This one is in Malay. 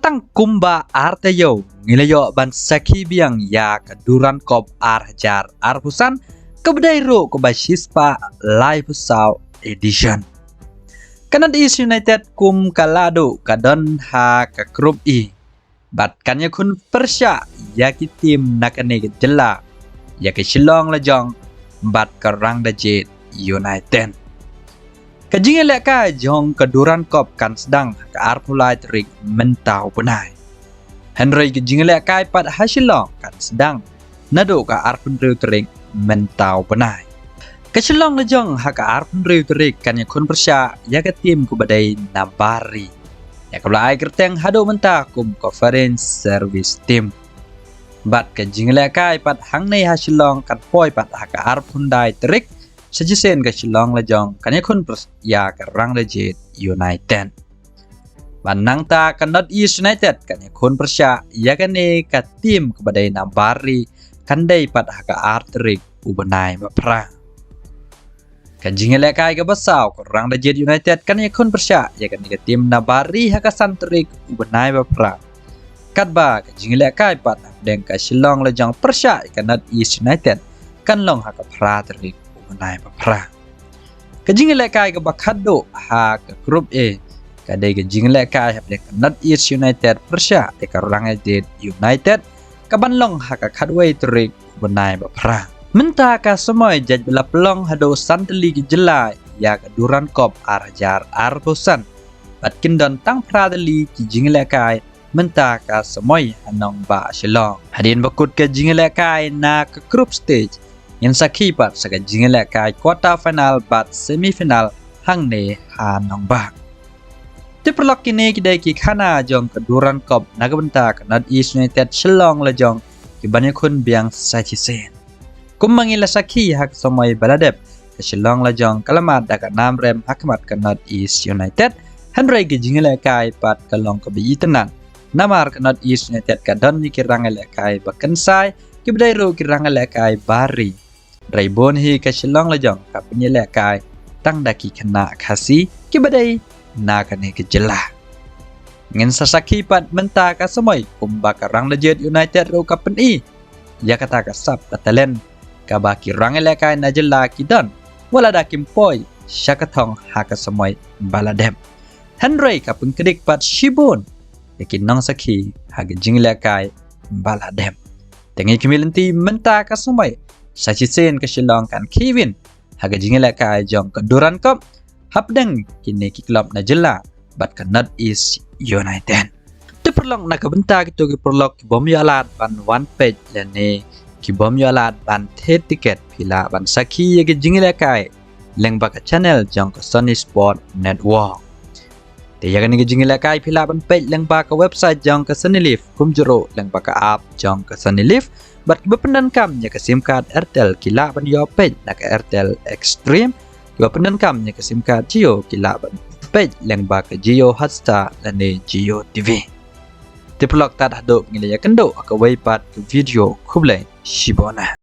petang kumba artayo ngilayo ban saki biang ya keduran kop arhajar arpusan kebedairo kebashispa live saw edition. Canadian United kum kalado kadon ha ke grup I. Bat kanya kun persya ya ki tim nakane jela ya ke Shillong lajong bat kerang dajet United. Kajing elak ka jong keduran kop kan sedang ke arpulai terik mentau penai. Henry kajing elak ka pat Shillong kan sedang nado ke arpun terik mentau penai. Ke Shillong lajong ha ke arpun terik kan ya kun persya ya ke tim ku badai nabari. Ya kelai kerteng hado mentah kum conference service team. Bat kajing elak ka pat hang nei Shillong kan poi pat ha ke arpun dai terik sejisen ke Shillong lajong kan yakun ya ke rang dajet United. Banang ta ke North East United kan yakun persya ya kan ke tim ke badai nabari kan dai pat ha ke arterik ubenai bapra. Kajing elak kai ke basau ke rang dajet United kan yakun persya ya kan ke tim nabari ha ke santerik ubenai bapra. Katba kajing elak kai pat deng ke Shillong lajong persya ke North East United kan long ha ke pra terik nai bapra. Kajing elak kai ke bakado ha ke grup A kadai kajing elak kai hab dek North East United persya dek rang dajet United kabanlong ha ke kadway terik benai bapra. Mentah ka semoy jaj bela pelong hado santeli ke jelai ya ke duran kop arhajar arbosan batkin don tang pradeli kajing elak kai mentah ka semoy hanong ba Shillong hadin bakut kajing elak kai na ke group stage yang sakhi pat sa kajing elak kai quarter final bat semifinal hang ne hanong ba. Ti perlok kini kidai ki khana jong keduran kop nagabenta ke North East United Shillong lajong ki banyakun biang sajisen. Kum mangila sakhi hak somai baladep ke Shillong lajong kalamat daga namrem hakmat ke North East United Henry kajing elak kai pat kalong ke biyitenan namar ke North East United ka don ni kirang elak kai bakensai ki badairo kirang elak kai bari. Raibon hi ke Shillong lajong ka penyelak kai tang daki kena kasi ki badai na kane ke jelah. Ngin sasaki pat mentah ka semoy kumba karang dajet United ro ka pen I. Ya kata ka sap ka talent ka baki rang elak kai na jelah ki don wala da kim poi syakatong ha ka semoy baladem. Henry ka pengkedik pat Shibun yakin nong saki ha ke jinglak kai baladem. Tengi kimilenti mentah ka semoy sajisen ke Shillong kan Kevin haga jingelak ka jong keduran kop hapdeng kini ki klub na jela bat ke North East United. Te perlong na kabenta gitu ki perlok ki bom yalat ban one page lene ki bom yalat ban the ticket pila ban saki ye ki jingelak ka leng ba ka channel jong ke Sony Sport Network. Te yaga ni ki jingelak ka pila ban page leng ba ka website jong ke Sony Live kum jero leng ba ka app jong ke Sony Live bat bependan kam nya ke SIM card Airtel kila ban yo page na ke Airtel Extreme kiba pendan kam nya ke SIM card Jio kila ban page leng ba ke Jio Hotstar lane Jio TV. Ti pelok tad hado ngilaya kendo aka waipat ke video kublai shibona.